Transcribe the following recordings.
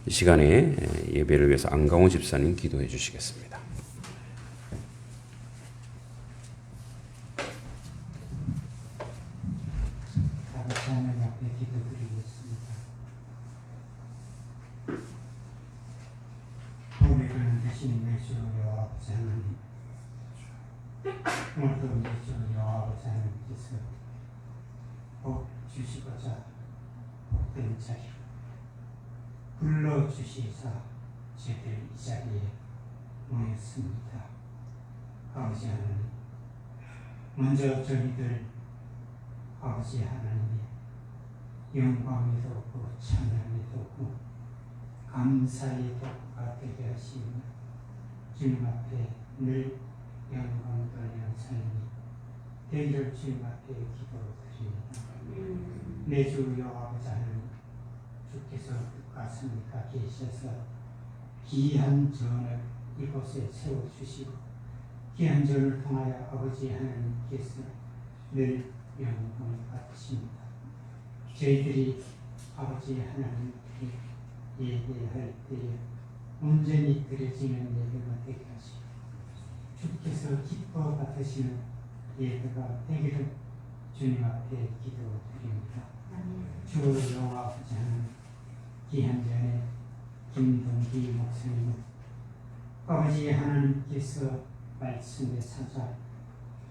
이 시간에 예배를 위해서 안강호 집사님 기도해 주시겠습니다. 아버지 하나님 앞에 기도드리겠습니다. 오늘은 대신 내주 여호와 아버지 하나님, 오늘도 내주 여호와 아버지 하나님께서 복 주시고자 복된 자리로 불러주시사 저희들 이 자리에 모였습니다. 아버지 하나님, 먼저 저희들 아버지 하나님의 영광에도 없고 찬양에도 없고 감사의 도구가 되게 하시며 주님 앞에 늘 영광 돌리는 삶이 되기를 주님 앞에 기도드립니다. 내 주 여호와 아버지 하나님, 주께서 뜻과 성의가 계셔서 귀한 전을 이곳에 세워주시고 귀한 전을 통하여 아버지 하나님께서 늘 영광을 받으십니다. 저희들이 아버지 하나님께 예배할 때에 온전히 드려지는 예배가 되게 하시고 주께서 기뻐 받으시는 예배가 되기를 주님 앞에 기도드립니다. 주 여호와 아버지 하나님, 귀한 전에 김동기 목사님은 아버지 하나님께서 말씀의 사자,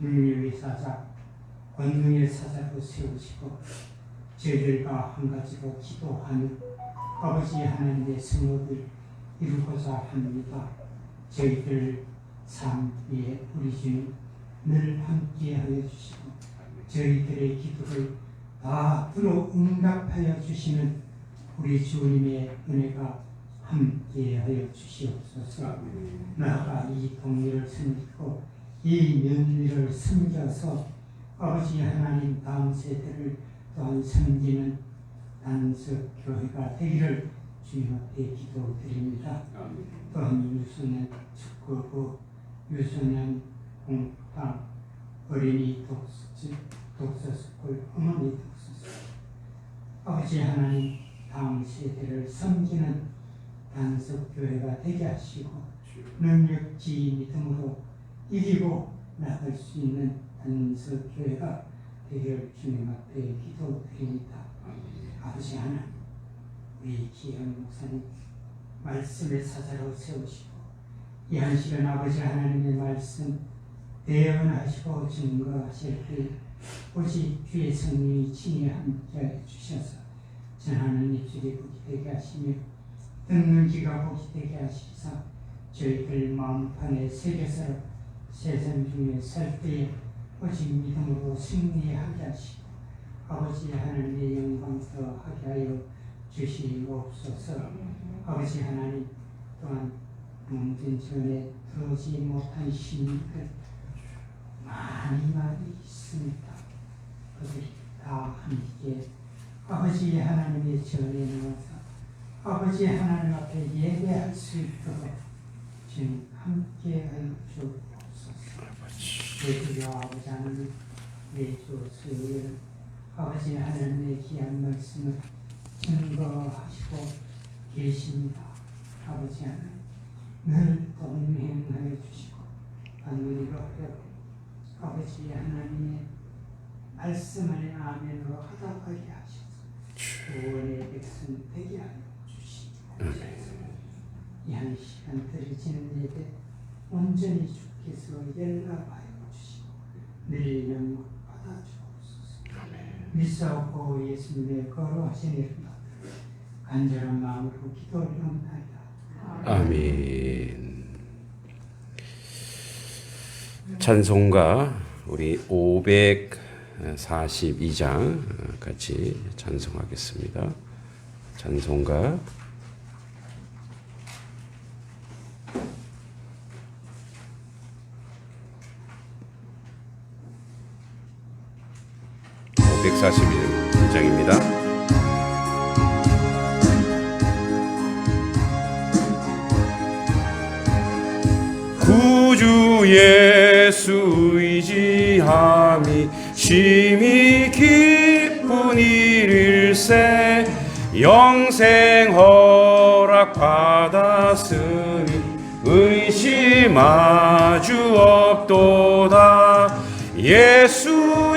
능력의 사자, 권능의 사자로 세우시고 저희들과 한 가지로 기도하며 아버지 하나님의 성업을 이루고자 합니다. 저희들 삶 위에 우리 주님 늘 함께하여 주시고 저희들의 기도를 다 들어 응답하여 주시는 우리 주님의 은혜가 함께하여 주시옵소서. 나아가 이 동리를 섬기고 이 면리를 섬겨서 아버지 하나님 다음 세대를 또한 섬기는 단석교회가 되기를 주님 앞에 기도드립니다. 또한 유소년 축구부, 유소년 공방, 어린이 독서스쿨, 어머니 독서스쿨, 아버지 하나님 다음 세대를 섬기는 단석교회가 되게 하시고 능력지 믿음으로 이기고 나갈 수 있는 단석교회가 되기를 주님 앞에 기도드립니다. 아버지 하나님, 우리 귀한 목사님 말씀의 사자로 세우시고 이 한 시간 아버지 하나님의 말씀 대언하시고 증거하실 때 오직 주의 성령이 친히 함께하여 주셔서 전하는 입술이 복이 되게 하시며 듣는 귀가 복이 되게 하시사 저희들 마음판에 새겨서 세상 중에 살 때에 오직 믿음으로 승리하게 하시고 아버지 하나님의 영광 더하게 하여 주시옵소서. 아버지 하나님, 또한 몸된 전에 들어오지 못한 시민들 많이 있습니다. 그들이 다 함께 아버지 하나님의 전에 나와서 아버지 하나님 앞에 예배할 수 있도록 주님 함께하여 주옵소서. 내 주여 아버지 하나님, 내 주 수요일 아버지 하나님의 귀한 말씀을 증거하시고 계십니다. 아버지 하나님, 늘 동행하여 주시고 하늘로 하여 아버지 하나님의 말씀 안에 아멘으로 하답하게 하셔서 구원의 백성 되게 하여 주시옵소서. 이 한 시간 드려지는 예배 온전히 주께서 연락하여 주시고 늘 영광 받아 주옵소서. 믿사옵고 예수님의 거룩하신 이름 간절한 마음으로 기도드립니다. 아멘. 찬송가 우리 542장 같이 찬송하겠습니다. 찬송가 541장입니다. 구주 예수 의지함이 심히 기쁜 일일세 영생 허락 허락받았으니 의심하주 없도다. 예수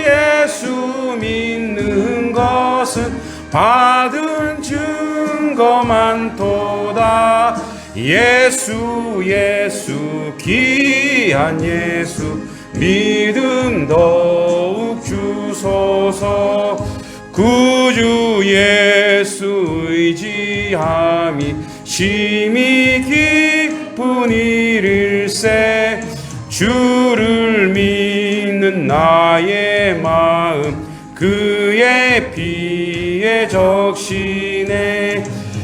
믿는 것은 받은 증거 많도다. 예수 귀한 예수 믿음 더욱 주소서. 구주 예수 의지함이 심히 기쁜 일일세. 주를 믿는 나의 마음 그의 피에 적시네.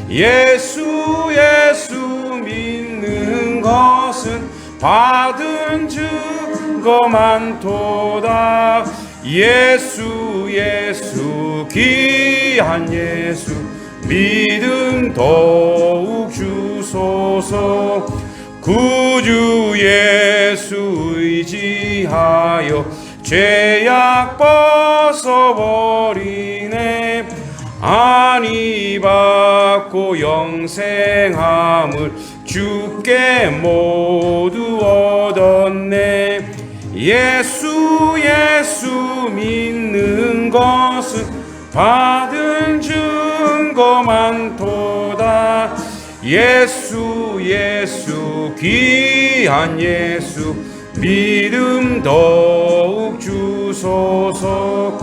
예수 믿는 것은 받은 증거 많도다. 예수 귀한 예수 믿음 더욱 주소서. 구주 예수 의지하여 죄악 벗어버리네. 안위 받고 영생함을 주께 모두 얻었네. 예수 믿는 것은 받은 증거 많도다. 예수 귀한 예수 믿음 더욱 주소서.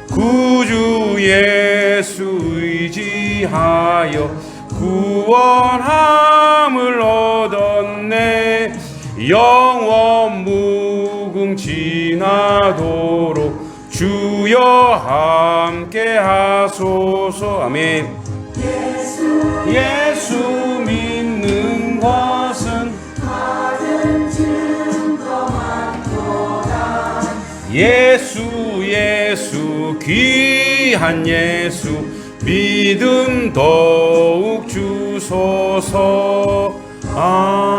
구주 예수 의지하여 구원함을 얻었네. 영원 무궁지나도록 주여 함께 하소서. 아멘. 예수 믿는 것은 받은 증거 많도다. 예수 귀한 예수 믿음 더욱 주소서. 아멘.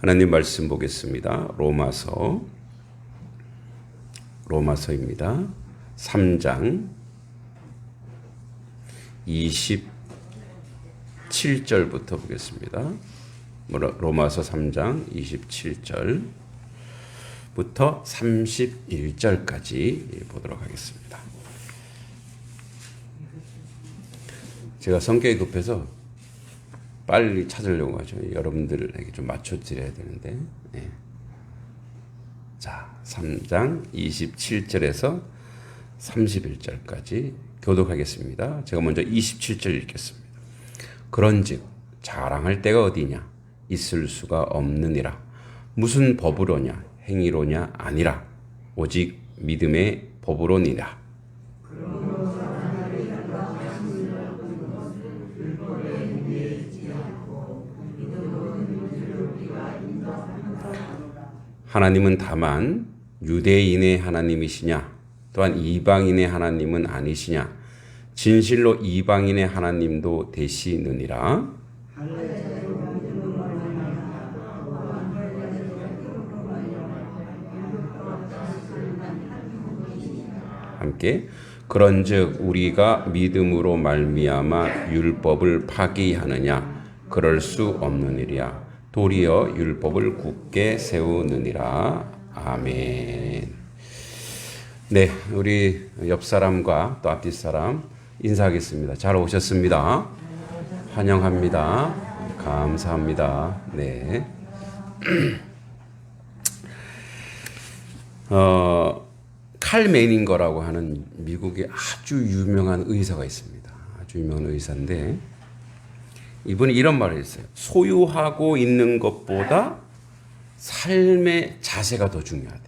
하나님 말씀 보겠습니다. 로마서입니다. 3장 27절부터 보겠습니다. 로마서 3장 27절부터 31절까지 보도록 하겠습니다. 제가 성격이 급해서 빨리 찾으려고 하죠. 여러분들에게 좀 맞춰드려야 되는데. 네. 자, 3장 27절에서 31절까지 교독하겠습니다. 제가 먼저 27절 읽겠습니다. 그런즉 자랑할 데가 어디냐? 있을 수가 없느니라. 무슨 법으로냐? 행위로냐? 아니라 오직 믿음의 법으로니라. 하나님은 다만 유대인의 하나님이시냐? 또한 이방인의 하나님은 아니시냐? 진실로 이방인의 하나님도 되시느니라. 함께 그런즉 우리가 믿음으로 말미암아 율법을 파기하느냐? 그럴 수 없는 일이야. 도리어 율법을 굳게 세우느니라. 아멘. 네, 우리 옆 사람과 또 앞뒷 사람 인사하겠습니다. 잘 오셨습니다. 환영합니다. 감사합니다. 네. 칼 메이닝거라고 하는 미국의 아주 유명한 의사가 있습니다. 아주 유명한 의사인데 이분이 이런 말을 했어요. 소유하고 있는 것보다 삶의 자세가 더 중요하대.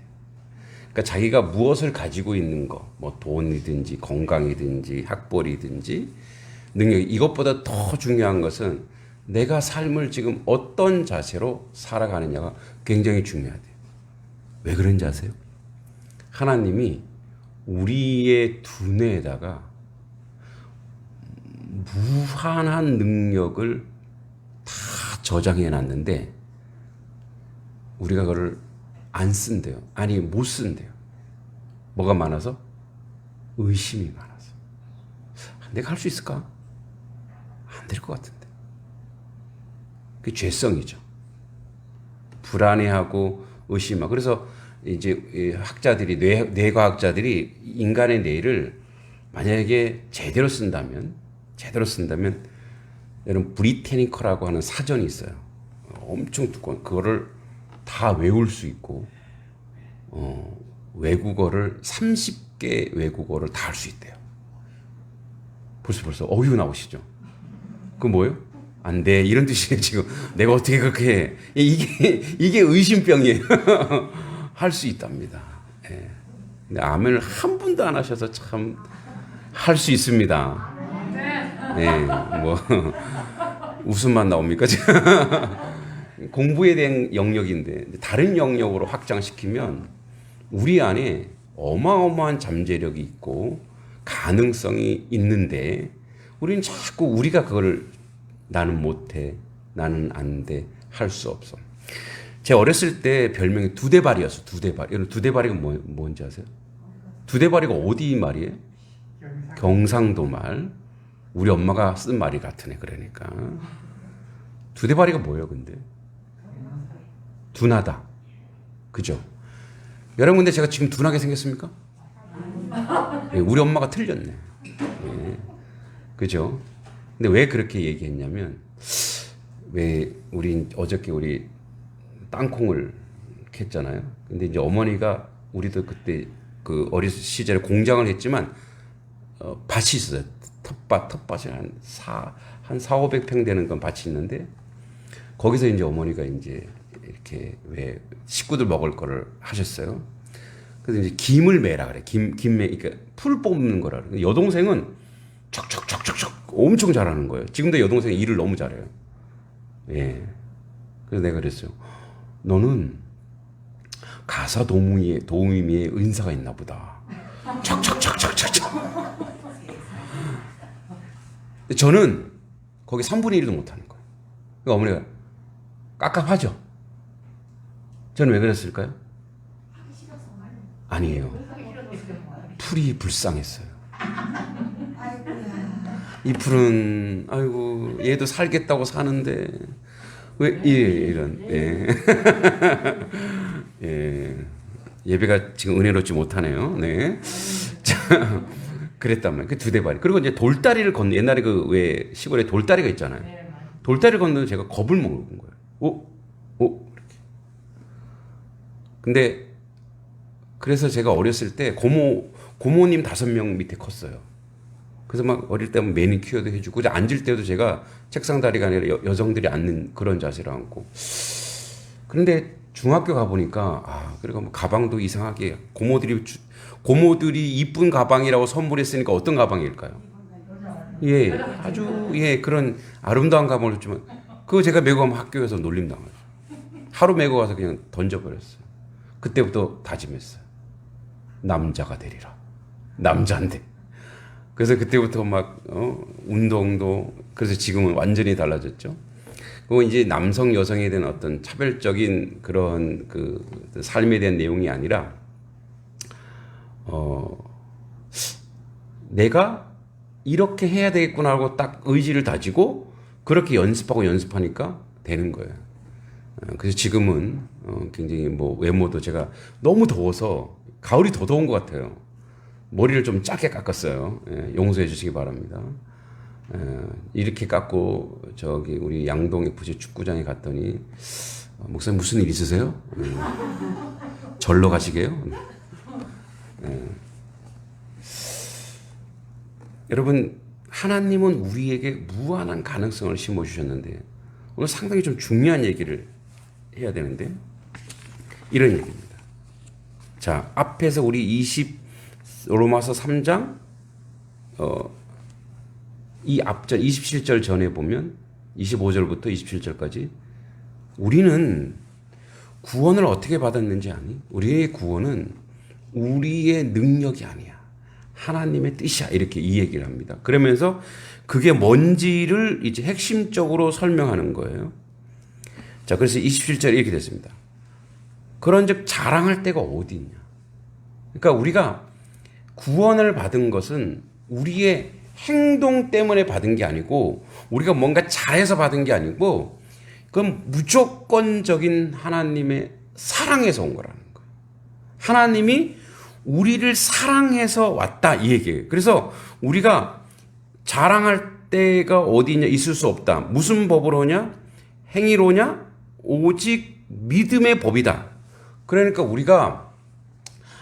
그러니까 자기가 무엇을 가지고 있는 거, 뭐 돈이든지 건강이든지 학벌이든지 능력, 이것보다 더 중요한 것은 내가 삶을 지금 어떤 자세로 살아가느냐가 굉장히 중요하대요. 왜 그런지 아세요? 하나님이 우리의 두뇌에다가 무한한 능력을 다 저장해 놨는데 우리가 그걸 안 쓴대요. 아니 못 쓴대요. 뭐가 많아서? 의심이 많아서. 내가 할 수 있을까? 안 될 것 같은데. 그게 죄성이죠. 불안해하고 의심하고. 그래서 이제 학자들이 뇌과학자들이 인간의 뇌를 만약에 제대로 쓴다면 여러분 브리테니커라고 하는 사전이 있어요. 엄청 두꺼운 그거를 다 외울 수 있고 외국어를 30개 외국어를 다 할 수 있대요. 벌써 어휴 나오시죠. 그 뭐예요? 안 돼. 이런 뜻이에요, 지금. 내가 어떻게 그렇게 해. 이게 의심병이에요. 할 수 있답니다. 예. 근데 아멘을 한 분도 안 하셔서 참 할 수 있습니다. 예. 뭐, 웃음만 나옵니까? 공부에 대한 영역인데, 다른 영역으로 확장시키면 우리 안에 어마어마한 잠재력이 있고 가능성이 있는데, 우리는 자꾸 우리가 그걸 나는 못해, 나는 안 돼, 할 수 없어. 제 어렸을 때 별명이 두대발이었어. 두대발. 여러분 두대발이가 뭔지 아세요? 두대발이가 어디 말이에요? 경상도 말. 우리 엄마가 쓴 말이 같으네. 그러니까 두대발이가 뭐예요? 근데 둔하다. 그죠? 여러분 근데 제가 지금 둔하게 생겼습니까? 네, 우리 엄마가 틀렸네. 네. 그죠? 근데 왜 그렇게 얘기했냐면 왜 어저께 우리 땅콩을 캤잖아요. 근데 이제 어머니가 우리도 그때 그 어린 시절에 공장을 했지만 밭이 있어요. 텃밭이 한 4,500평 되는 건 밭이 있는데 거기서 이제 어머니가 이제 이렇게 왜 식구들 먹을 거를 하셨어요. 그래서 이제 김을 매라 그래. 그러니까 풀 뽑는 거라 그래. 여동생은 척척척척척 엄청 잘하는 거예요. 지금도 여동생이 일을 너무 잘해요. 예. 그래서 내가 그랬어요. 너는 가사 도우미의 은사가 있나 보다. 척척척척척척. 저는 거기 3분의 1도 못하는 거예요. 그러니까 어머니가 깝깝하죠. 저는 왜 그랬을까요? 아니에요. 풀이 불쌍했어요. 이 풀은 아이고 얘도 살겠다고 사는데 왜 이런 예. 예. 예배가 지금 은혜롭지 못하네요. 네. 자, 그랬단 말이에요. 그 두대발이. 그리고 이제 돌다리를 옛날에 그 왜 시골에 돌다리가 있잖아요. 돌다리를 건너면 제가 겁을 먹은 거예요. 이렇게. 근데 그래서 제가 어렸을 때 고모님 5명 밑에 컸어요. 그래서 막 어릴 때 매니큐어도 해주고 앉을 때도 제가 책상 다리가 아니라 여성들이 앉는 그런 자세로 앉고. 그런데 중학교 가보니까 그리고 뭐 가방도 이상하게 고모들이 이쁜 가방이라고 선물했으니까 어떤 가방일까요? 예, 아주 그런 아름다운 가방을 줬지만 그거 제가 메고 가면 학교에서 놀림 당하죠. 하루 메고 가서 그냥 던져버렸어요. 그때부터 다짐했어요. 남자가 되리라. 남자인데. 그래서 그때부터 막 운동도 그래서 지금은 완전히 달라졌죠. 그리고 이제 남성 여성에 대한 어떤 차별적인 그런 그 삶에 대한 내용이 아니라 내가 이렇게 해야 되겠구나 하고 딱 의지를 다지고 그렇게 연습하니까 되는 거예요. 그래서 지금은 굉장히 뭐 외모도 제가 너무 더워서 가을이 더 더운 것 같아요. 머리를 좀 짧게 깎았어요. 용서해 주시기 바랍니다. 이렇게 깎고 저기 우리 양동의 부지 축구장에 갔더니 목사님 무슨 일 있으세요? 절로 가시게요? 여러분 하나님은 우리에게 무한한 가능성을 심어주셨는데 오늘 상당히 좀 중요한 얘기를 해야 되는데 이런 얘기입니다. 자, 앞에서 우리 로마서 3장 이 앞절 27절 전에 보면 25절부터 27절까지 우리는 구원을 어떻게 받았는지 아니? 우리의 구원은 우리의 능력이 아니야. 하나님의 뜻이야. 이렇게 이 얘기를 합니다. 그러면서 그게 뭔지를 이제 핵심적으로 설명하는 거예요. 자, 그래서 27절에 이렇게 됐습니다. 그런즉 자랑할 데가 어디 있냐? 그러니까 우리가 구원을 받은 것은 우리의 행동 때문에 받은 게 아니고 우리가 뭔가 잘해서 받은 게 아니고 그건 무조건적인 하나님의 사랑에서 온 거라는 거예요. 하나님이 우리를 사랑해서 왔다 이 얘기예요. 그래서 우리가 자랑할 때가 어디 있냐 있을 수 없다. 무슨 법으로냐? 행위로냐? 오직 믿음의 법이다. 그러니까 우리가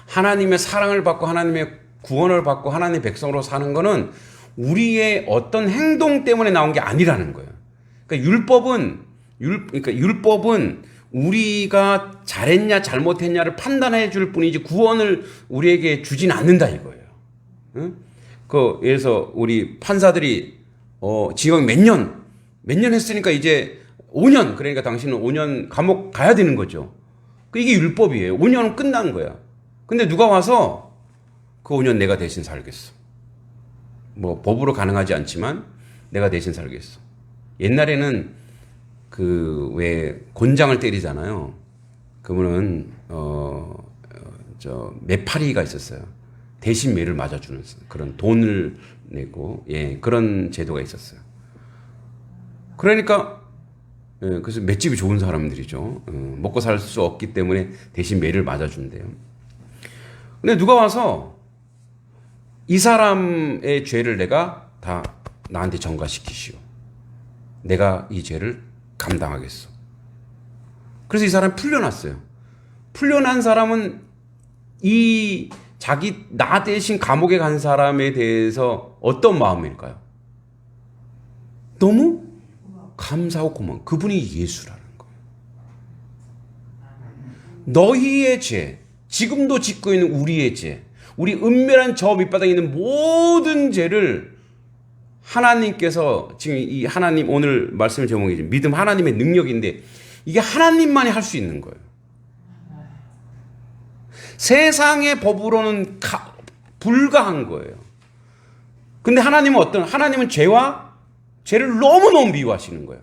하나님의 사랑을 받고 하나님의 구원을 받고 하나님의 백성으로 사는 거는 우리의 어떤 행동 때문에 나온 게 아니라는 거예요. 그러니까 율법은 우리가 잘했냐 잘못했냐를 판단해 줄 뿐이지 구원을 우리에게 주진 않는다 이거예요. 응? 예를 들어서 우리 판사들이 징역 몇 년 했으니까 이제 5년, 그러니까 당신은 5년 감옥 가야 되는 거죠. 이게 율법이에요. 5년은 끝난 거야. 근데 누가 와서 그 5년 내가 대신 살겠어. 뭐 법으로 가능하지 않지만 내가 대신 살겠어. 옛날에는 그 왜 곤장을 때리잖아요. 그러면은 매파리가 있었어요. 대신 매를 맞아주는 그런 돈을 내고 그런 제도가 있었어요. 그러니까 그래서 맷집이 좋은 사람들이죠. 먹고 살 수 없기 때문에 대신 매를 맞아준대요. 근데 누가 와서 이 사람의 죄를 내가 다 나한테 전가시키시오. 내가 이 죄를 감당하겠어. 그래서 이 사람이 풀려났어요. 풀려난 사람은 이 나 대신 감옥에 간 사람에 대해서 어떤 마음일까요? 너무 감사하고 고마워. 그분이 예수라는 거예요. 너희의 죄, 지금도 짓고 있는 우리의 죄, 우리 은밀한 저 밑바닥에 있는 모든 죄를 하나님께서 지금 이 하나님 오늘 말씀의 제목이죠. 믿음 하나님의 능력인데 이게 하나님만이 할 수 있는 거예요. 세상의 법으로는 불가한 거예요. 근데 하나님은 죄를 너무너무 미워하시는 거예요.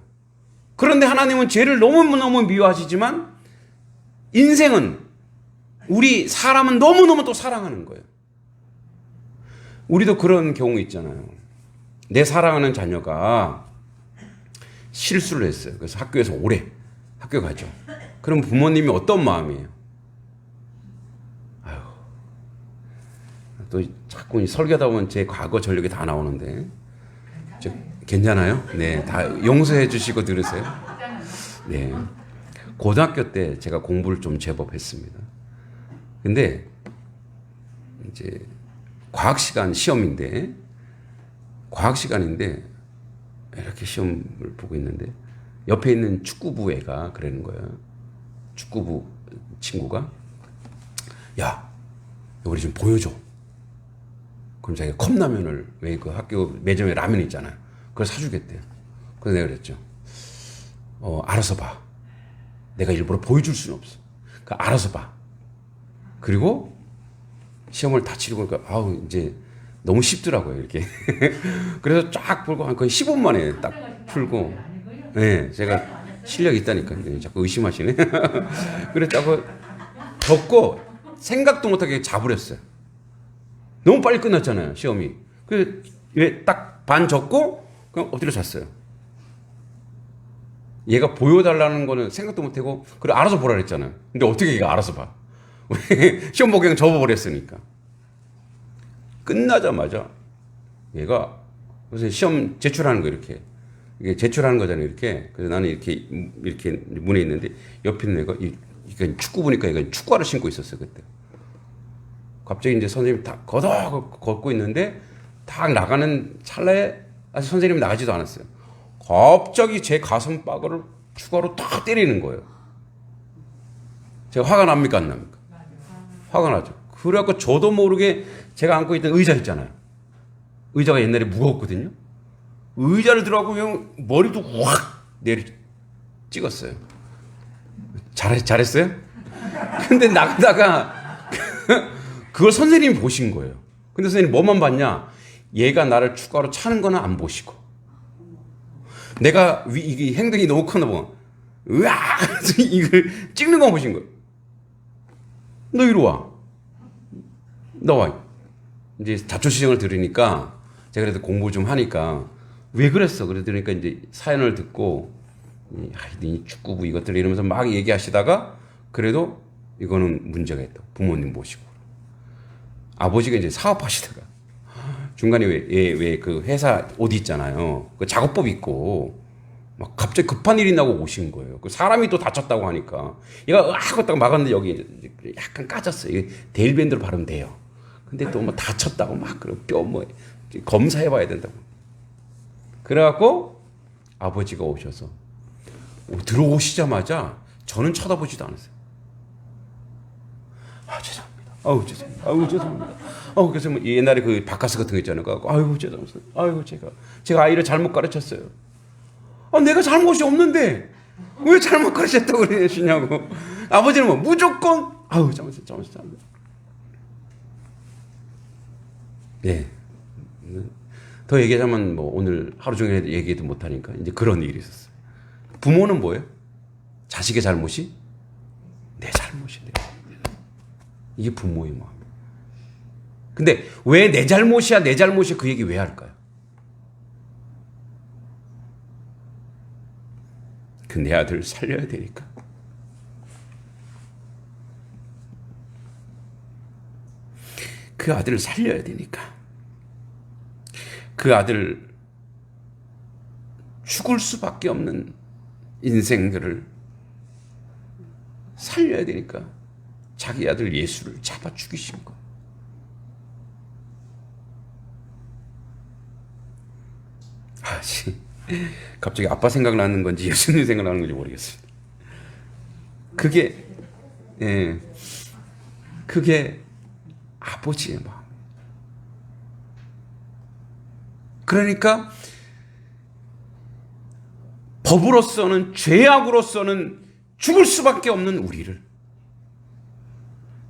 그런데 하나님은 죄를 너무너무 미워하시지만 인생은 우리 사람은 너무너무 또 사랑하는 거예요. 우리도 그런 경우 있잖아요. 내 사랑하는 자녀가 실수를 했어요. 그래서 학교에서 오래 학교 가죠. 그럼 부모님이 어떤 마음이에요? 아유, 또 자꾸 설교하다 보면 제 과거 전력이 다 나오는데 괜찮아요? 네, 다 용서해 주시고 들으세요. 네, 고등학교 때 제가 공부를 좀 제법 했습니다. 근데 이제 과학 시간인데 이렇게 시험을 보고 있는데 옆에 있는 축구부 애가 그러는 거예요. 축구부 친구가 야, 우리 좀 보여줘. 그럼 자기가 컵라면을 왜 그 학교 매점에 라면 있잖아요. 그걸 사주겠대요. 그래서 내가 그랬죠. 알아서 봐. 내가 일부러 보여줄 수는 없어. 그러니까 알아서 봐. 그리고 시험을 다 치르고 그러니까 이제 너무 쉽더라고요, 이렇게. 그래서 쫙 풀고 한 거의 15분 만에 딱 풀고. 네, 제가 실력이 있다니까. 네, 자꾸 의심하시네. 그랬다고 덮고 생각도 못하게 잡으랬어요. 너무 빨리 끝났잖아요, 시험이. 그래서 왜 딱 반 접고 그냥 엎드려 잤어요. 얘가 보여달라는 거는 생각도 못하고 그래 알아서 보라 그랬잖아요. 근데 어떻게 얘가 알아서 봐? 시험 보고 그냥 접어버렸으니까. 끝나자마자 얘가 그래서 시험 제출하는 거 이렇게 이게 제출하는 거잖아요, 이렇게. 그래서 나는 이렇게 문에 있는데 옆에 있는 애가 이건 축구부니까 얘가 축구화를 신고 있었어요, 그때. 갑자기 이제 선생님이 딱 걷고 있는데 딱 나가는 찰나에 아직 선생님이 나가지도 않았어요. 갑자기 제 가슴팍을 축구화로 딱 때리는 거예요. 제가 화가 납니까 안 납니까? 화가 나죠. 그래갖고 저도 모르게 제가 안고 있던 의자 있잖아요. 의자가 옛날에 무거웠거든요. 의자를 들어가고 그냥 머리도 확 찍었어요. 잘했어요? 근데 나가다가 그걸 선생님이 보신 거예요. 근데 선생님 뭐만 봤냐? 얘가 나를 축구화로 차는 거는 안 보시고 내가 이게 행동이 너무 크나 봐. 으악! 이걸 찍는 거 보신 거예요. 너 이리 와. 나와. 이제 자초지종을 들으니까 제가 그래도 공부 좀 하니까 왜 그랬어? 그러니까 이제 사연을 듣고 이 축구부 이것들 이러면서 막 얘기하시다가 그래도 이거는 문제가 있다. 부모님 모시고 아버지가 이제 사업하시다가 중간에 왜 그 회사 옷 있잖아요. 그 작업복 입고 막 갑자기 급한 일이 나고 오신 거예요. 그 사람이 또 다쳤다고 하니까 얘가 하고 막았는데 여기 이제 약간 까졌어요. 이게 데일밴드로 바르면 돼요. 근데 또 뭐 다쳤다고 막 그런 뼈 뭐 검사해봐야 된다고. 그래갖고 아버지가 오셔서 들어오시자마자 저는 쳐다보지도 않았어요. 죄송합니다. 죄송합니다. 그래서 뭐 옛날에 그 바카스 같은 거 있잖아요. 죄송합니다. 제가 아이를 잘못 가르쳤어요. 내가 잘못이 없는데 왜 잘못 가르쳤다고 그러시냐고. 아버지는 뭐 무조건 잘못했어. 예. 더 얘기하자면 뭐 오늘 하루 종일 얘기도 못 하니까 이제 그런 일이 있었어요. 부모는 뭐예요? 자식의 잘못이 내 잘못이에요. 이게 부모의 마음. 근데 왜 내 잘못이야 그 얘기 왜 할까요? 그 내 아들 살려야 되니까. 그 아들을 살려야 되니까. 그 아들 죽을 수밖에 없는 인생들을 살려야 되니까 자기 아들 예수를 잡아 죽이신 거. 갑자기 아빠 생각나는 건지 예수님 생각나는 건지 모르겠습니다. 그게 아버지의 마음. 그러니까 법으로서는 죄악으로서는 죽을 수밖에 없는 우리를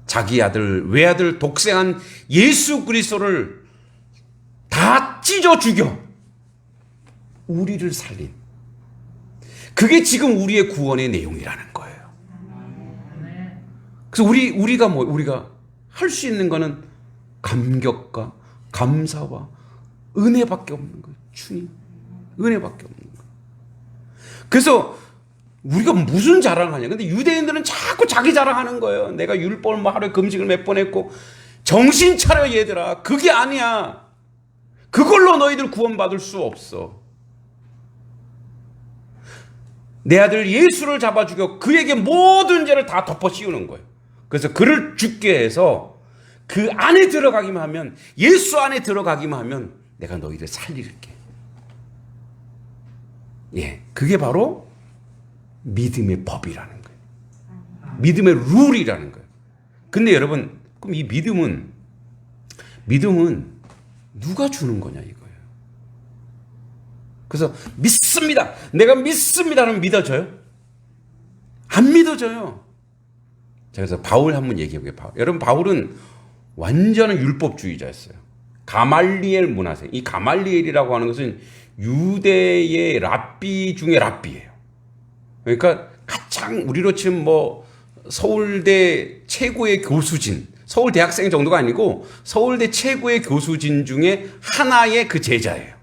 자기 아들 외아들 독생한 예수 그리스도를 다 찢어 죽여 우리를 살린, 그게 지금 우리의 구원의 내용이라는 거예요. 그래서 우리가 할 수 있는 거는 감격과 감사와 은혜밖에 없는 거예요. 주님, 은혜밖에 없는 거예요. 그래서 우리가 무슨 자랑하냐? 근데 유대인들은 자꾸 자기 자랑하는 거예요. 내가 율법을 뭐 하루에 금식을 몇 번 했고. 정신 차려 얘들아. 그게 아니야. 그걸로 너희들 구원받을 수 없어. 내 아들 예수를 잡아 죽여 그에게 모든 죄를 다 덮어 씌우는 거예요. 그래서 그를 죽게 해서 그 안에 들어가기만 하면, 예수 안에 들어가기만 하면 내가 너희를 살릴게. 그게 바로 믿음의 법이라는 거예요. 믿음의 룰이라는 거예요. 근데 여러분, 그럼 이 믿음은 누가 주는 거냐 이거예요. 그래서 믿습니다. 내가 믿습니다는 믿어져요? 안 믿어져요. 자, 그래서 바울 한번 얘기해 볼게요. 여러분, 바울은 완전한 율법주의자였어요. 가말리엘 문화생. 이 가말리엘이라고 하는 것은 유대의 랍비 중에 랍비예요. 그러니까 가장 우리로 치면 뭐 서울대 최고의 교수진, 서울 대학생 정도가 아니고 서울대 최고의 교수진 중에 하나의 그 제자예요.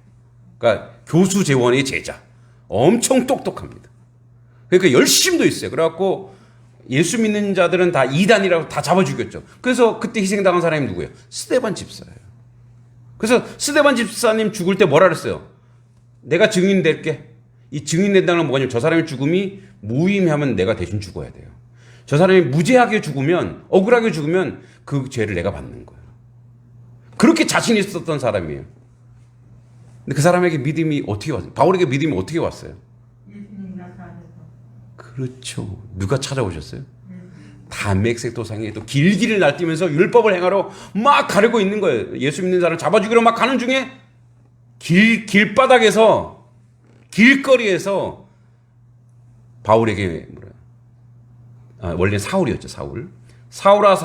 그러니까 교수 재원의 제자. 엄청 똑똑합니다. 그러니까 열심도 있어요. 그래갖고 예수 믿는 자들은 다 이단이라고 다 잡아 죽였죠. 그래서 그때 희생당한 사람이 누구예요? 스데반 집사예요. 그래서 스데반 집사님 죽을 때 뭐라 그랬어요? 내가 증인 될게. 이 증인 된다는 건 뭐냐면 저 사람의 죽음이 무의미하면 내가 대신 죽어야 돼요. 저 사람이 무죄하게 죽으면, 억울하게 죽으면 그 죄를 내가 받는 거예요. 그렇게 자신 있었던 사람이에요. 근데 그 사람에게 믿음이 어떻게 왔어요? 바울에게 믿음이 어떻게 왔어요? 그렇죠. 누가 찾아오셨어요? 담메색 도상에 또 길길을 날뛰면서 율법을 행하러 막 가려고 있는 거예요. 예수 믿는 사람을 잡아 죽이러 막 가는 중에 길바닥에서, 길거리에서 바울에게 원래 사울이었죠. 사울아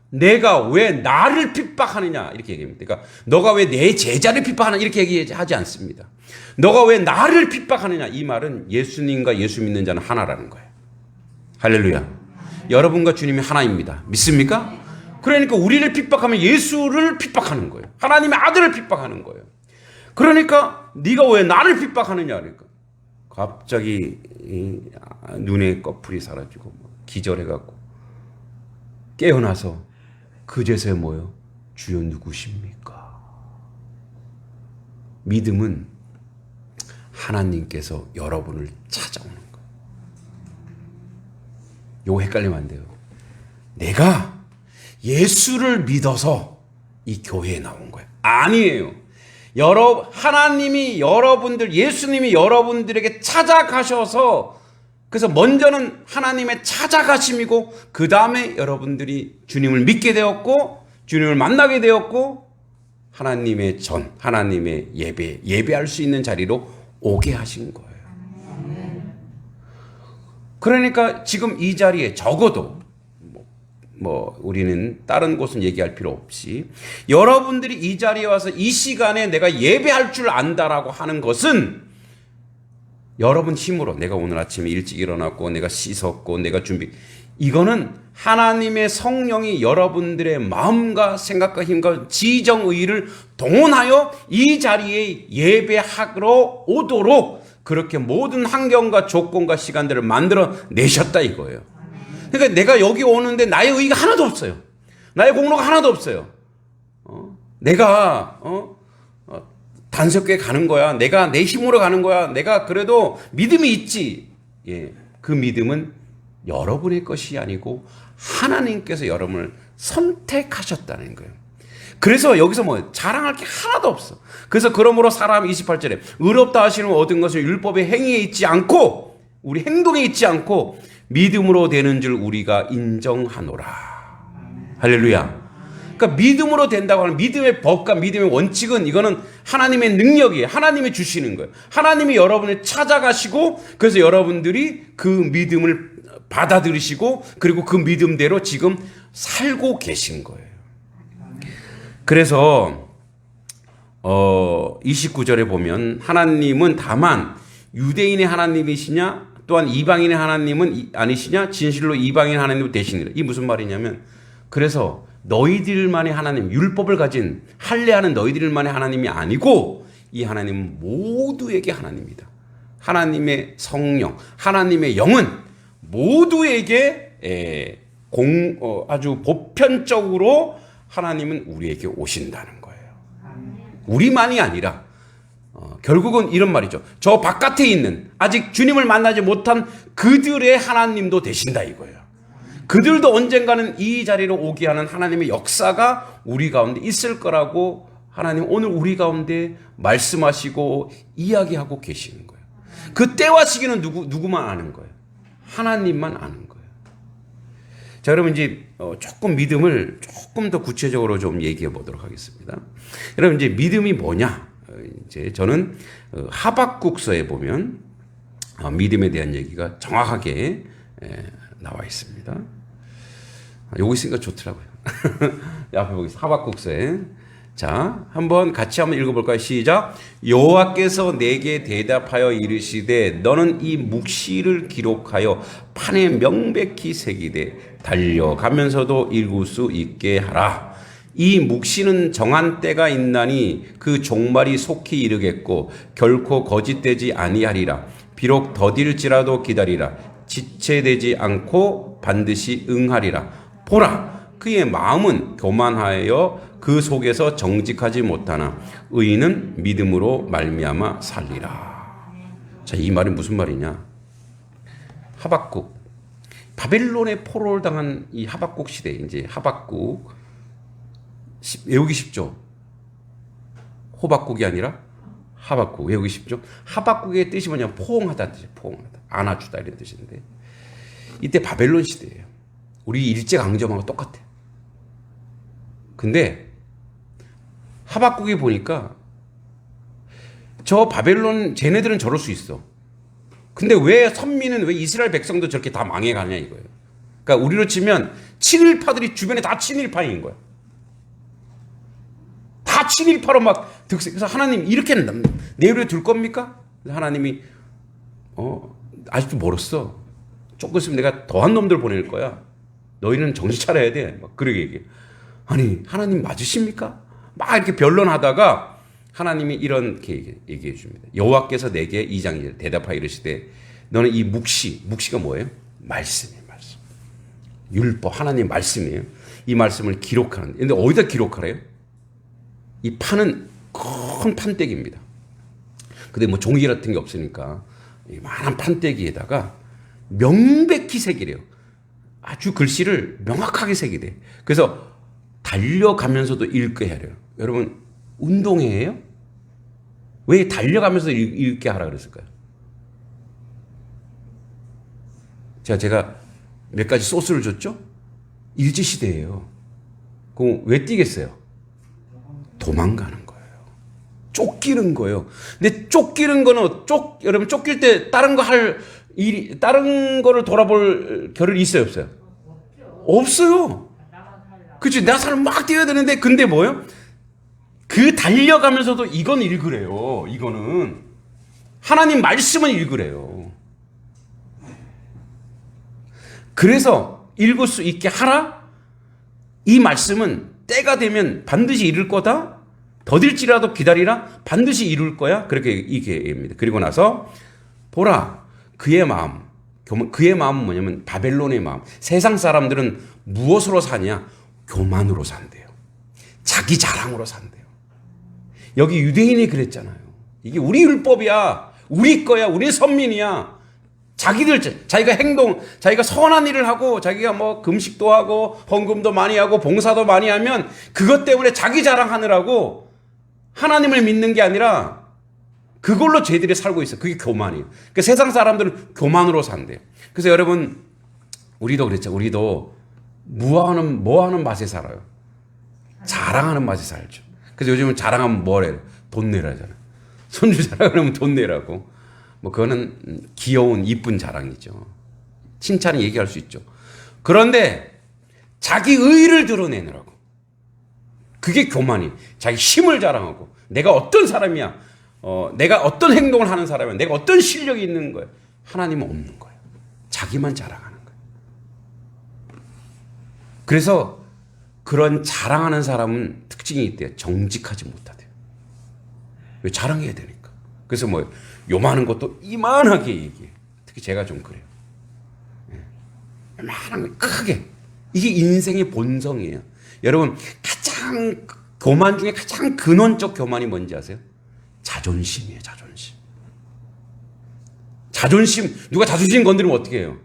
내가 왜 나를 핍박하느냐 이렇게 얘기합니다. 그러니까 너가 왜 내 제자를 핍박하느냐 이렇게 얘기하지 않습니다. 너가 왜 나를 핍박하느냐, 이 말은 예수님과 예수 믿는 자는 하나라는 거예요. 할렐루야. 여러분과 주님이 하나입니다. 믿습니까? 그러니까 우리를 핍박하면 예수를 핍박하는 거예요. 하나님의 아들을 핍박하는 거예요. 그러니까 네가 왜 나를 핍박하느냐 그러니까 갑자기 눈에 꺼풀이 사라지고 기절해갖고 깨어나서 그제서야 뭐요? 주여 누구십니까? 믿음은 하나님께서 여러분을 찾아오는 거예요. 요거 헷갈리면 안 돼요. 내가 예수를 믿어서 이 교회에 나온 거예요. 아니에요. 하나님이 여러분들, 예수님이 여러분들에게 찾아가셔서 그래서 먼저는 하나님의 찾아가심이고 그 다음에 여러분들이 주님을 믿게 되었고 주님을 만나게 되었고 하나님의 예배할 수 있는 자리로 오게 하신 거예요. 그러니까 지금 이 자리에 적어도 우리는 다른 곳은 얘기할 필요 없이 여러분들이 이 자리에 와서 이 시간에 내가 예배할 줄 안다라고 하는 것은 여러분 힘으로 내가 오늘 아침에 일찍 일어났고 내가 씻었고 내가 이거는 하나님의 성령이 여러분들의 마음과 생각과 힘과 지정의를 동원하여 이 자리에 예배하러 오도록 그렇게 모든 환경과 조건과 시간들을 만들어 내셨다 이거예요. 그러니까 내가 여기 오는데 나의 의의가 하나도 없어요. 나의 공로가 하나도 없어요. 내가 단석교회 가는 거야. 내가 내 힘으로 가는 거야. 내가 그래도 믿음이 있지. 예, 그 믿음은 여러분의 것이 아니고 하나님께서 여러분을 선택하셨다는 거예요. 그래서 여기서 자랑할 게 하나도 없어. 그래서 그러므로 사람 28절에 의롭다 하시는 얻은 것을 율법의 행위에 있지 않고 우리 행동에 있지 않고 믿음으로 되는 줄 우리가 인정하노라. 할렐루야. 그러니까 믿음으로 된다고 하는 믿음의 법과 믿음의 원칙은 이거는 하나님의 능력이에요. 하나님이 주시는 거예요. 하나님이 여러분을 찾아가시고 그래서 여러분들이 그 믿음을 받아들이시고 그리고 그 믿음대로 지금 살고 계신 거예요. 그래서 29절에 보면 하나님은 다만 유대인의 하나님이시냐 또한 이방인의 하나님은 아니시냐 진실로 이방인 하나님은 되시니라. 이 무슨 말이냐면 그래서 너희들만의 하나님 율법을 가진 할례하는 너희들만의 하나님이 아니고 이 하나님은 모두에게 하나님이다. 하나님의 성령 하나님의 영은 모두에게 아주 보편적으로 하나님은 우리에게 오신다는 거예요. 우리만이 아니라 결국은 이런 말이죠. 저 바깥에 있는 아직 주님을 만나지 못한 그들의 하나님도 되신다 이거예요. 그들도 언젠가는 이 자리로 오게 하는 하나님의 역사가 우리 가운데 있을 거라고 하나님 오늘 우리 가운데 말씀하시고 이야기하고 계시는 거예요. 그 때와 시기는 누구만 아는 거예요. 하나님만 아는 거예요. 자, 여러분 이제 조금 믿음을 조금 더 구체적으로 좀 얘기해 보도록 하겠습니다. 여러분 이제 믿음이 뭐냐? 이제 저는 하박국서에 보면 믿음에 대한 얘기가 정확하게 나와 있습니다. 요거 있으니까 좋더라고요. 앞에 보겠습니다. 하박국서에. 자, 같이 한번 읽어볼까요? 시작. 여호와께서 내게 대답하여 이르시되 너는 이 묵시를 기록하여 판에 명백히 새기되 달려가면서도 읽을 수 있게 하라. 이 묵시는 정한 때가 있나니 그 종말이 속히 이르겠고 결코 거짓되지 아니하리라. 비록 더딜지라도 기다리라. 지체되지 않고 반드시 응하리라. 보라, 그의 마음은 교만하여 그 속에서 정직하지 못하나 의인은 믿음으로 말미암아 살리라. 자, 이 말이 무슨 말이냐? 하박국, 바벨론의 포로를 당한 이 하박국 시대, 이제 하박국 외우기 쉽죠? 호박국이 아니라 하박국 외우기 쉽죠? 하박국의 뜻이 뭐냐면 포옹하다는 뜻이에요. 포옹하다, 안아주다 이런 뜻인데 이때 바벨론 시대예요. 우리 일제강점하고 똑같아요. 근데 하박국이 보니까 저 바벨론 쟤네들은 저럴 수 있어. 근데 왜 선민은 왜 이스라엘 백성도 저렇게 다 망해가냐 이거예요. 그러니까 우리로 치면 친일파들이 주변에 다 친일파인 거야. 다 친일파로 막 득세. 그래서 하나님 이렇게 내버려 둘 겁니까? 하나님이 아직도 멀었어. 조금 있으면 내가 더한 놈들 보낼 거야. 너희는 정신 차려야 돼. 막 그러게 얘기해. 아니 하나님 맞으십니까? 막 이렇게 변론하다가 하나님이 이렇게 얘기해 줍니다. 여호와께서 내게 2장 2절 대답하여 이르시되 너는 이 묵시가 뭐예요? 말씀이에요. 말씀. 율법 하나님 말씀이에요. 이 말씀을 기록하는. 근데 어디다 기록하래요? 이 판은 큰 판때기입니다. 근데 뭐 종이 같은 게 없으니까 이 많은 판때기에다가 명백히 새기래요. 아주 글씨를 명확하게 새기대. 그래서 달려가면서도 읽게 하래요. 여러분 운동회예요? 왜 달려가면서 읽게 하라 그랬을까요? 제가 몇 가지 소스를 줬죠? 일제시대예요. 그럼 왜 뛰겠어요? 도망가는 거예요. 쫓기는 거예요. 근데 쫓기는 거는 여러분 쫓길 때 다른 거를 돌아볼 겨를이 있어요, 없어요? 없어요. 그치? 나 사람 막 뛰어야 되는데, 근데 뭐예요? 그 달려가면서도 이건 읽으래요. 이거는. 하나님 말씀은 읽으래요. 그래서 읽을 수 있게 하라? 이 말씀은 때가 되면 반드시 이룰 거다? 더딜지라도 기다리라? 반드시 이룰 거야? 그렇게 얘기합니다. 그리고 나서, 보라, 그의 마음은 뭐냐면 바벨론의 마음. 세상 사람들은 무엇으로 사냐? 교만으로 산대요. 자기 자랑으로 산대요. 여기 유대인이 그랬잖아요. 이게 우리 율법이야. 우리 거야. 우리 선민이야. 자기가 선한 일을 하고, 자기가 뭐 금식도 하고, 헌금도 많이 하고, 봉사도 많이 하면, 그것 때문에 자기 자랑하느라고 하나님을 믿는 게 아니라, 그걸로 쟤들이 살고 있어요. 그게 교만이에요. 그러니까 세상 사람들은 교만으로 산대요. 그래서 여러분, 우리도 그랬죠. 우리도 뭐 하는 맛에 살아요? 자랑하는 맛에 살죠. 그래서 요즘은 자랑하면 뭐래요? 돈 내라잖아요. 손주 자랑하면 돈 내라고. 뭐 그거는 귀여운 이쁜 자랑이죠. 칭찬을 얘기할 수 있죠. 그런데 자기 의의를 드러내느라고. 그게 교만이. 자기 힘을 자랑하고 내가 어떤 사람이야. 내가 어떤 행동을 하는 사람이야. 내가 어떤 실력이 있는 거야. 하나님은 없는 거예요. 자기만 자랑하는 거예요. 그래서 그런 자랑하는 사람은 특징이 있대요. 정직하지 못하대요. 왜? 자랑해야 되니까. 그래서 뭐 요만한 것도 이만하게 얘기해요. 특히 제가 좀 그래요. 요만한 거 크게. 이게 인생의 본성이에요. 여러분 교만 중에 가장 근원적 교만이 뭔지 아세요? 자존심이에요. 자존심. 누가 자존심 건드리면 어떻게 해요?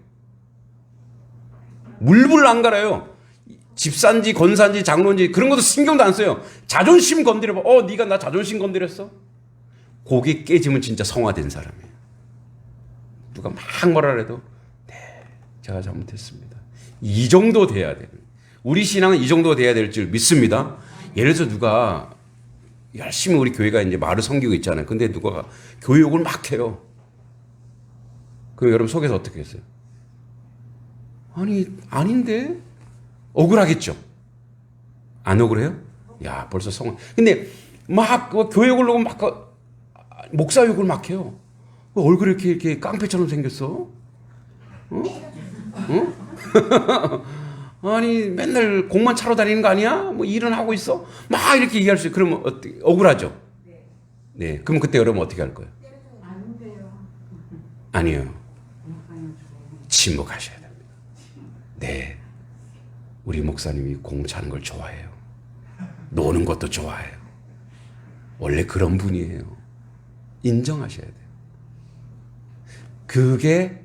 물불 안 갈아요. 집사인지 권사인지 장로인지 그런 것도 신경도 안 써요. 자존심 건드려봐. 네가 나 자존심 건드렸어? 고개 깨지면 진짜 성화된 사람이에요. 누가 막 뭐라 해도 네, 제가 잘못했습니다. 이 정도 돼야 돼요. 우리 신앙은 이 정도 돼야 될 줄 믿습니다. 예를 들어서 누가 열심히 우리 교회가 이제 말을 섬기고 있잖아요. 근데 누가 교회 욕을 막 해요. 그럼 여러분 속에서 어떻게 했어요? 아닌데? 억울하겠죠? 안 억울해요? 야, 벌써 근데 막 교회 욕을 하고 막 목사 욕을 막 해요. 얼굴이 이렇게 깡패처럼 생겼어? 아니, 맨날 공만 차러 다니는 거 아니야? 뭐 일은 하고 있어? 막 이렇게 얘기할 수 있어요. 그러면 억울하죠? 네. 그럼 그때 여러분 어떻게 할 거예요? 안 돼요. 아니에요. 침묵하셔야 됩니다. 네. 우리 목사님이 공차는 걸 좋아해요. 노는 것도 좋아해요. 원래 그런 분이에요. 인정하셔야 돼요. 그게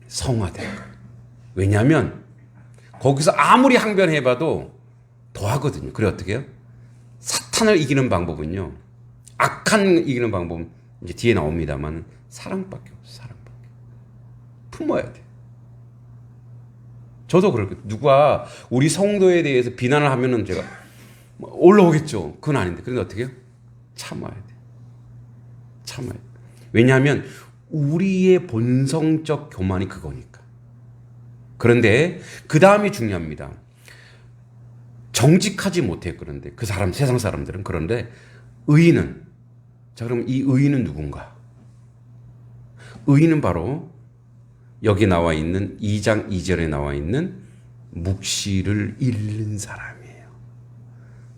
성화된 거예요. 왜냐하면 거기서 아무리 항변해봐도 더 하거든요. 그래 어떻게 해요? 사탄을 이기는 방법은요. 악한 이기는 방법은 이제 뒤에 나옵니다만 사랑밖에 없어요. 사랑밖에. 품어야 돼요. 저도 그럴 거예요. 누가 우리 성도에 대해서 비난을 하면은 제가 올라오겠죠. 그건 아닌데. 그런데 어떻게 해요? 참아야 돼요. 참아야 돼요. 왜냐하면 우리의 본성적 교만이 그거니까. 그런데 그 다음이 중요합니다. 정직하지 못해. 그런데 세상 사람들은. 그런데 의인은, 자 그럼 이 의인은 누군가? 의인은 바로 여기 나와 있는 2장 2절에 나와 있는 묵시를 잃는 사람이에요.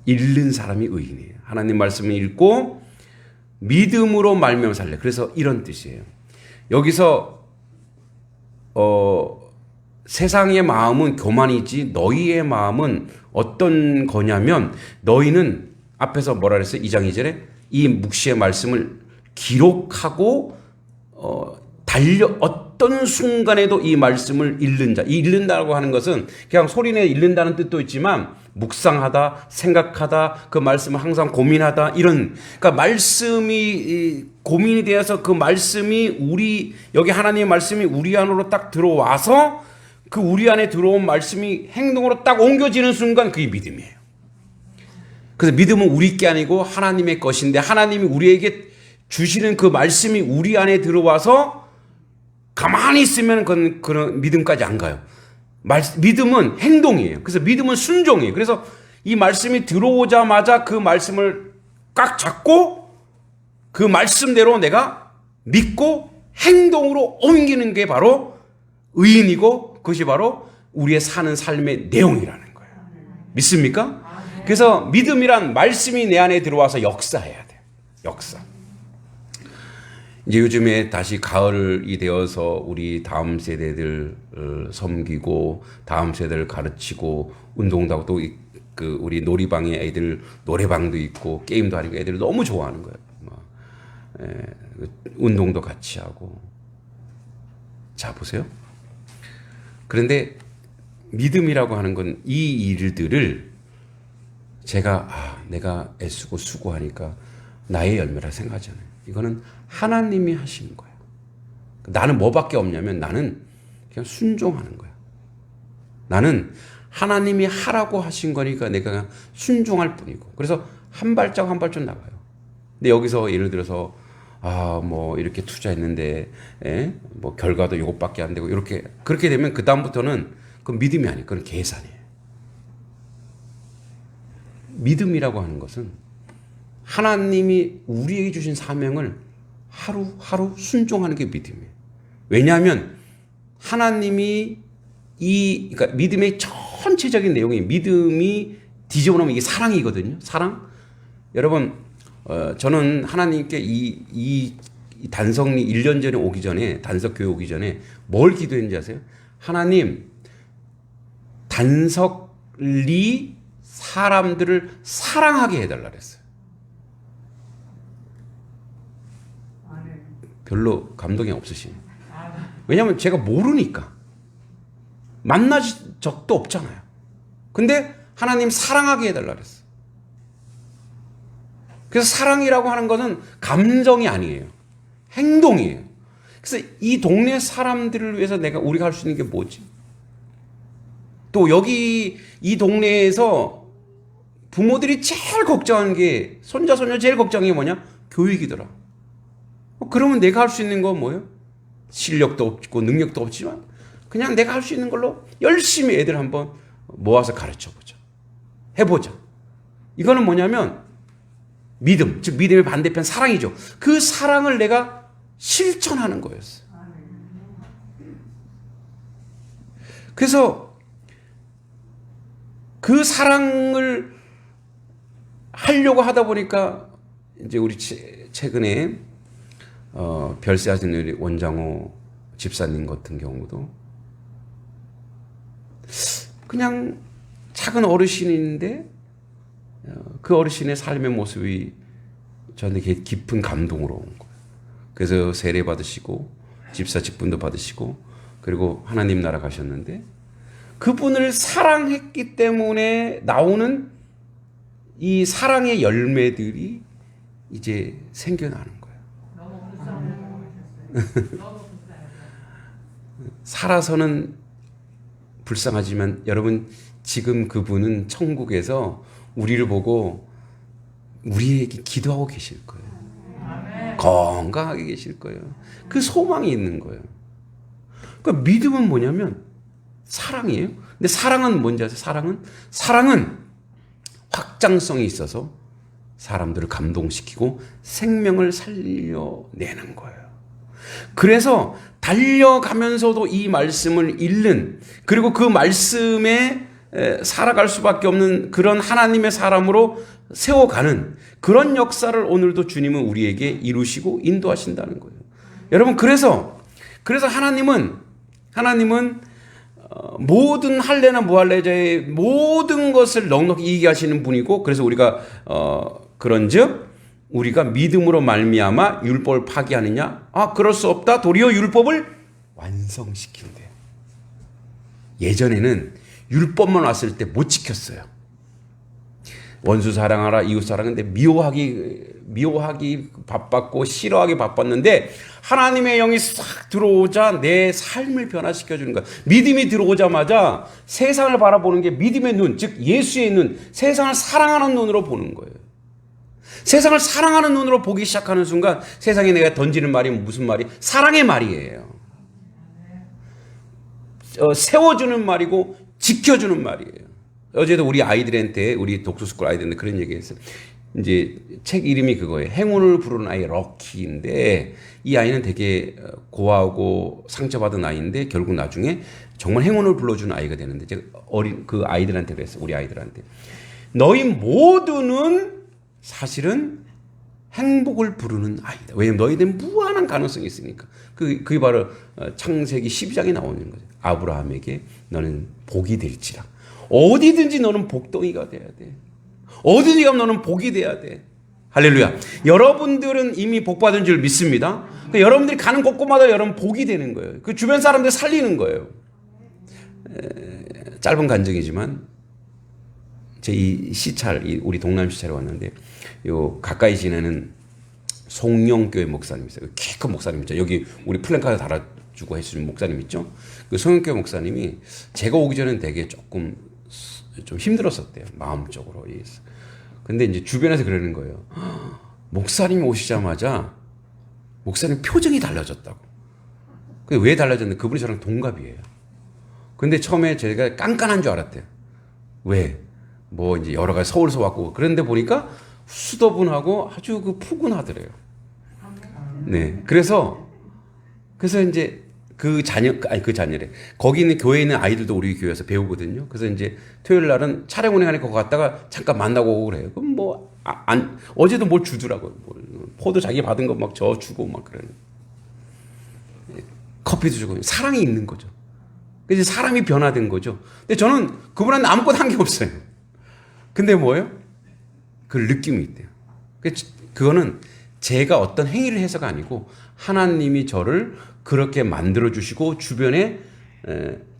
읽는 사람이 의인이에요. 하나님 말씀을 읽고 믿음으로 말미암아 살래. 그래서 이런 뜻이에요. 여기서 세상의 마음은 교만이지 너희의 마음은 어떤 거냐면 너희는 앞에서 뭐라 그랬어요? 2장 2절에 이 묵시의 말씀을 기록하고 어떤 순간에도 이 말씀을 읽는 자. 이 읽는다고 하는 것은 그냥 소리내 읽는다는 뜻도 있지만 묵상하다, 생각하다, 그 말씀을 항상 고민하다 이런 그러니까 말씀이 고민이 되어서 그 말씀이 여기 하나님의 말씀이 우리 안으로 딱 들어와서 그 우리 안에 들어온 말씀이 행동으로 딱 옮겨지는 순간 그게 믿음이에요. 그래서 믿음은 우리 게 아니고 하나님의 것인데 하나님이 우리에게 주시는 그 말씀이 우리 안에 들어와서 가만히 있으면 그런 믿음까지 안 가요. 믿음은 행동이에요. 그래서 믿음은 순종이에요. 그래서 이 말씀이 들어오자마자 그 말씀을 꽉 잡고 그 말씀대로 내가 믿고 행동으로 옮기는 게 바로 의인이고 그것이 바로 우리의 사는 삶의 내용이라는 거예요. 믿습니까? 그래서 믿음이란 말씀이 내 안에 들어와서 역사해야 돼요. 역사. 이제 요즘에 다시 가을이 되어서 우리 다음 세대들 섬기고 다음 세대를 가르치고 운동도 하고 또 그 우리 놀이방에 애들 노래방도 있고 게임도 하니까 애들이 너무 좋아하는 거예요. 운동도 같이 하고. 자 보세요. 그런데 믿음이라고 하는 건 이 일들을 제가 내가 애쓰고 수고하니까 나의 열매라 생각하잖아요. 이거는 하나님이 하시는 거예요. 나는 뭐밖에 없냐면 나는 그냥 순종하는 거야. 나는 하나님이 하라고 하신 거니까 내가 그냥 순종할 뿐이고. 그래서 한 발짝 한 발짝 나가요. 근데 여기서 예를 들어서 뭐 이렇게 투자했는데 뭐 결과도 이것밖에 안 되고 이렇게 그렇게 되면 그 다음부터는 그건 믿음이 아니에요. 그건 계산이에요. 믿음이라고 하는 것은 하나님이 우리에게 주신 사명을 하루하루 순종하는 게 믿음이에요. 왜냐하면 하나님이 그러니까 믿음의 전체적인 내용이 믿음이 뒤집어놓으면 이게 사랑이거든요. 사랑. 여러분, 저는 하나님께 이 단성리 1년 전에 오기 전에 단석교회 오기 전에 뭘 기도했는지 아세요? 하나님, 단석리 사람들을 사랑하게 해달라 그랬어요. 별로 감동이 없으시네요. 왜냐하면 제가 모르니까. 만난 적도 없잖아요. 근데 하나님 사랑하게 해달라 그랬어요. 그래서 사랑이라고 하는 것은 감정이 아니에요. 행동이에요. 그래서 이 동네 사람들을 위해서 우리가 할 수 있는 게 뭐지? 또 여기 이 동네에서 부모들이 제일 걱정하는 게 손자 손녀 제일 걱정이 뭐냐? 교육이더라. 그러면 내가 할 수 있는 건 뭐예요? 실력도 없고 능력도 없지만 그냥 내가 할 수 있는 걸로 열심히 애들 한번 모아서 가르쳐보자. 해보자. 이거는 뭐냐면 믿음, 즉 믿음의 반대편 사랑이죠. 그 사랑을 내가 실천하는 거였어요. 그래서 그 사랑을 하려고 하다 보니까 이제 우리 최근에 별세하신 우리 원장호 집사님 같은 경우도 그냥 작은 어르신인데 그 어르신의 삶의 모습이 저한테 깊은 감동으로 온 거예요. 그래서 세례 받으시고 집사 직분도 받으시고 그리고 하나님 나라 가셨는데 그분을 사랑했기 때문에 나오는 이 사랑의 열매들이 이제 생겨나는 거예요. 살아서는 불쌍하지만 여러분 지금 그분은 천국에서 우리를 보고 우리에게 기도하고 계실 거예요. 건강하게 계실 거예요. 그 소망이 있는 거예요. 그러니까 믿음은 뭐냐면 사랑이에요. 근데 사랑은 뭔지 아세요? 사랑은 확장성이 있어서 사람들을 감동시키고 생명을 살려내는 거예요. 그래서 달려가면서도 이 말씀을 읽는 그리고 그 말씀에 살아갈 수밖에 없는 그런 하나님의 사람으로 세워가는 그런 역사를 오늘도 주님은 우리에게 이루시고 인도하신다는 거예요. 여러분, 그래서 하나님은 모든 할례나 무할례자의 모든 것을 넉넉히 이기게 하시는 분이고, 그래서 우리가 그런즉 우리가 믿음으로 말미암아 율법을 파기하느냐? 그럴 수 없다. 도리어 율법을 완성시킨대요. 예전에는 율법만 왔을 때 못 지켰어요. 원수 사랑하라, 이웃 사랑하는데 미워하기 바빴고 싫어하기 바빴는데 하나님의 영이 싹 들어오자 내 삶을 변화시켜 주는 거야. 믿음이 들어오자마자 세상을 바라보는 게 믿음의 눈, 즉 예수의 눈, 세상을 사랑하는 눈으로 보는 거예요. 세상을 사랑하는 눈으로 보기 시작하는 순간 세상에 내가 던지는 말이 무슨 말이? 사랑의 말이에요. 세워주는 말이고 지켜주는 말이에요. 어제도 우리 아이들한테, 우리 독서스쿨 아이들한테 그런 얘기 했어요. 이제 책 이름이 그거예요. 행운을 부르는 아이 럭키인데, 이 아이는 되게 고아하고 상처받은 아이인데 결국 나중에 정말 행운을 불러주는 아이가 되는데, 제가 그 아이들한테 그랬어요. 우리 아이들한테. 너희 모두는 사실은 행복을 부르는 아이다. 왜냐면 너희들은 무한한 가능성이 있으니까. 그게 바로 창세기 12장에 나오는 거죠. 아브라함에게 너는 복이 될지라. 어디든지 너는 복덩이가 돼야 돼. 어디든지 가면 너는 복이 돼야 돼. 할렐루야. 여러분들은 이미 복 받은 줄 믿습니다. 여러분들이 가는 곳곳마다 여러분 복이 되는 거예요. 그 주변 사람들 살리는 거예요. 짧은 간증이지만 제 이 시찰, 우리 동남 시찰에 왔는데 요 가까이 지내는 송영교회 목사님 있어요. 키 큰 목사님 있죠. 여기 우리 플랜카드 달아주고 해주신 목사님 있죠. 그 송영교회 목사님이 제가 오기 전엔 되게 조금 좀 힘들었었대요. 마음적으로. 근데 이제 주변에서 그러는 거예요. 목사님이 오시자마자 목사님 표정이 달라졌다고. 근데 왜 달라졌는데 그분이 저랑 동갑이에요. 근데 처음에 제가 깐깐한 줄 알았대요. 왜? 뭐 이제 여러 가지 서울서 왔고 그런데 보니까 수더분하고 아주 그 푸근하더래요. 네. 그래서 이제 그 자녀래. 거기 있는 교회에 있는 아이들도 우리 교회에서 배우거든요. 그래서 이제 토요일 날은 촬영 운행하니까 거기 갔다가 잠깐 만나고 오고 그래요. 그럼 어제도 뭘 주더라고요. 포도 자기 받은 거 막 저 주고 막 그러는. 커피도 주고. 사랑이 있는 거죠. 그래서 사람이 변화된 거죠. 근데 저는 그분한테 아무것도 한 게 없어요. 근데 뭐예요? 그 느낌이 있대요. 그거는 제가 어떤 행위를 해서가 아니고 하나님이 저를 그렇게 만들어주시고 주변에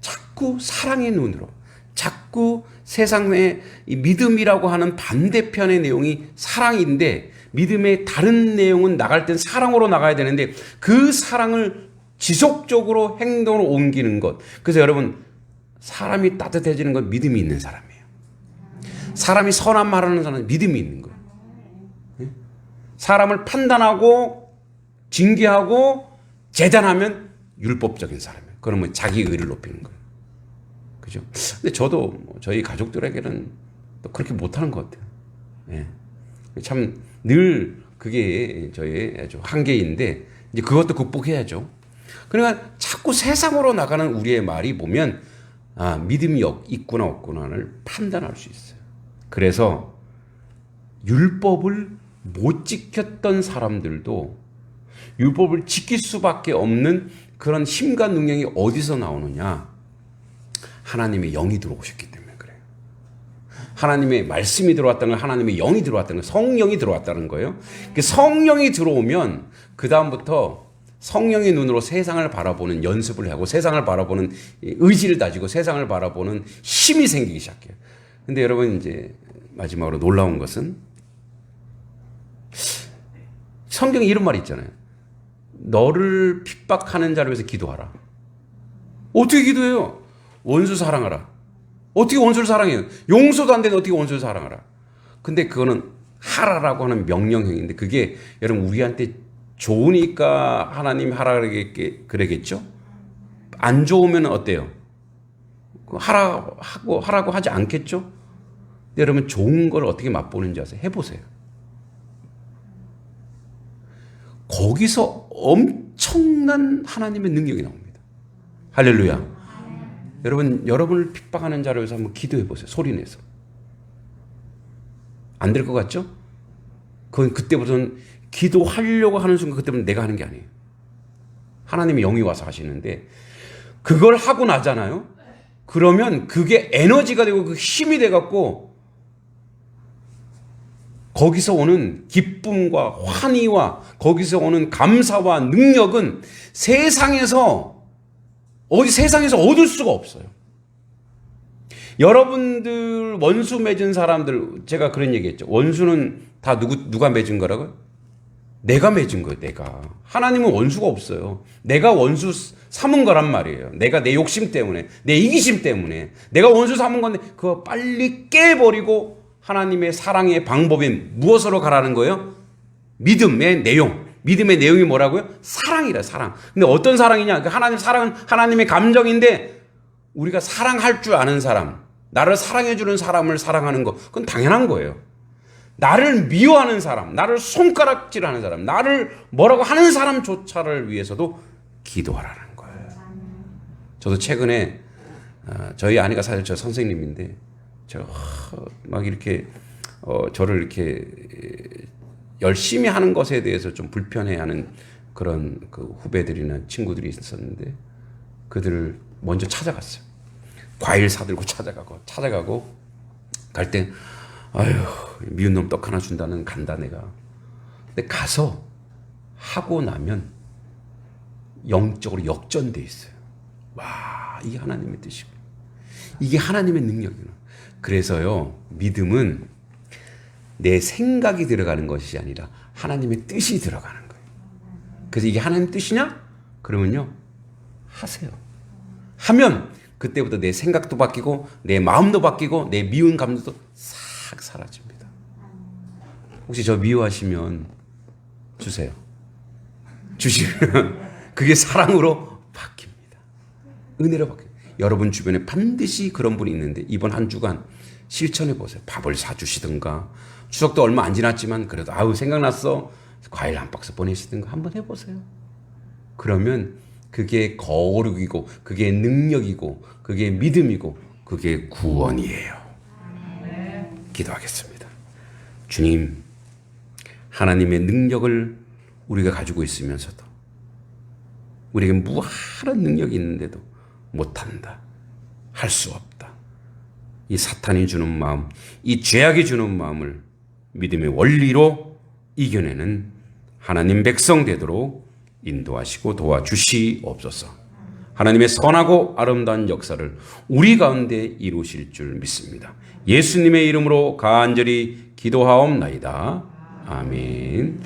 자꾸 사랑의 눈으로, 자꾸 세상의 이 믿음이라고 하는 반대편의 내용이 사랑인데 믿음의 다른 내용은 나갈 땐 사랑으로 나가야 되는데 그 사랑을 지속적으로 행동으로 옮기는 것. 그래서 여러분, 사람이 따뜻해지는 건 믿음이 있는 사람이에요. 사람이 선한 말하는 사람은 믿음이 있는 거예요. 사람을 판단하고 징계하고 재단하면 율법적인 사람이에요. 그러면 자기 의를 높이는 거예요. 그죠? 근데 저도 저희 가족들에게는 또 그렇게 못하는 것 같아요. 예. 참 늘 그게 저의 아주 한계인데 이제 그것도 극복해야죠. 그러니까 자꾸 세상으로 나가는 우리의 말이 보면 믿음이 있구나 없구나를 판단할 수 있어요. 그래서 율법을 못 지켰던 사람들도 율법을 지킬 수밖에 없는 그런 힘과 능력이 어디서 나오느냐? 하나님의 영이 들어오셨기 때문에 그래요. 하나님의 말씀이 들어왔다는 건 하나님의 영이 들어왔다는 건 성령이 들어왔다는 거예요. 성령이 들어오면 그 다음부터 성령의 눈으로 세상을 바라보는 연습을 하고 세상을 바라보는 의지를 다지고 세상을 바라보는 힘이 생기기 시작해요. 근데 여러분 이제 마지막으로 놀라운 것은 성경에 이런 말이 있잖아요. 너를 핍박하는 자를 위해서 기도하라. 어떻게 기도해요? 원수 사랑하라. 어떻게 원수를 사랑해요? 용서도 안 되는데 어떻게 원수를 사랑하라. 근데 그거는 하라라고 하는 명령형인데 그게 여러분 우리한테 좋으니까 하나님 하라 그러겠죠? 안 좋으면 어때요? 하라고 하지 않겠죠? 근데 여러분 좋은 걸 어떻게 맛보는지 아세요? 해보세요. 거기서 엄청난 하나님의 능력이 나옵니다. 할렐루야. 여러분을 핍박하는 자를 위해서 한번 기도해 보세요. 소리내서. 안 될 것 같죠? 그건 그때부터는 기도하려고 하는 순간 그때부터는 내가 하는 게 아니에요. 하나님이 영이 와서 하시는데 그걸 하고 나잖아요. 그러면 그게 에너지가 되고 그 힘이 돼갖고 거기서 오는 기쁨과 환희와 거기서 오는 감사와 능력은 세상에서 얻을 수가 없어요. 여러분들 원수 맺은 사람들, 제가 그런 얘기했죠. 원수는 다 누가 맺은 거라고요? 내가 맺은 거예요. 내가. 하나님은 원수가 없어요. 내가 원수 삼은 거란 말이에요. 내가 내 욕심 때문에, 내 이기심 때문에 내가 원수 삼은 건데 그거 빨리 깨버리고 하나님의 사랑의 방법이 무엇으로 가라는 거예요? 믿음의 내용. 믿음의 내용이 뭐라고요? 사랑이라, 사랑. 근데 어떤 사랑이냐? 하나님 사랑은 하나님의 감정인데 우리가 사랑할 줄 아는 사람, 나를 사랑해주는 사람을 사랑하는 거, 그건 당연한 거예요. 나를 미워하는 사람, 나를 손가락질하는 사람, 나를 뭐라고 하는 사람조차를 위해서도 기도하라는 거예요. 저도 최근에 저희 아내가 사실 저 선생님인데 제가 막 이렇게 저를 이렇게 열심히 하는 것에 대해서 좀 불편해하는 그런 그 후배들이나 친구들이 있었는데 그들을 먼저 찾아갔어요. 과일 사들고 찾아가고 갈 때 아유 미운 놈 떡 하나 준다는 간다 내가. 근데 가서 하고 나면 영적으로 역전돼 있어요. 와 이게 하나님의 뜻이고 이게 하나님의 능력이구나. 그래서요 믿음은 내 생각이 들어가는 것이 아니라 하나님의 뜻이 들어가는 거예요. 그래서 이게 하나님의 뜻이냐? 그러면요 하세요. 하면 그때부터 내 생각도 바뀌고 내 마음도 바뀌고 내 미운 감정도 싹 사라집니다. 혹시 저 미워하시면 주세요. 주시면 그게 사랑으로 바뀝니다. 은혜로 바뀌어요. 여러분 주변에 반드시 그런 분이 있는데 이번 한 주간 실천해 보세요. 밥을 사주시든가 추석도 얼마 안 지났지만 그래도 아우 생각났어 과일 한 박스 보내시든가 한번 해보세요. 그러면 그게 거룩이고 그게 능력이고 그게 믿음이고 그게 구원이에요. 기도하겠습니다. 주님, 하나님의 능력을 우리가 가지고 있으면서도 우리에게 무한한 능력이 있는데도 못한다. 할 수 없다. 이 사탄이 주는 마음, 이 죄악이 주는 마음을 믿음의 원리로 이겨내는 하나님 백성 되도록 인도하시고 도와주시옵소서. 하나님의 선하고 아름다운 역사를 우리 가운데 이루실 줄 믿습니다. 예수님의 이름으로 간절히 기도하옵나이다. 아멘.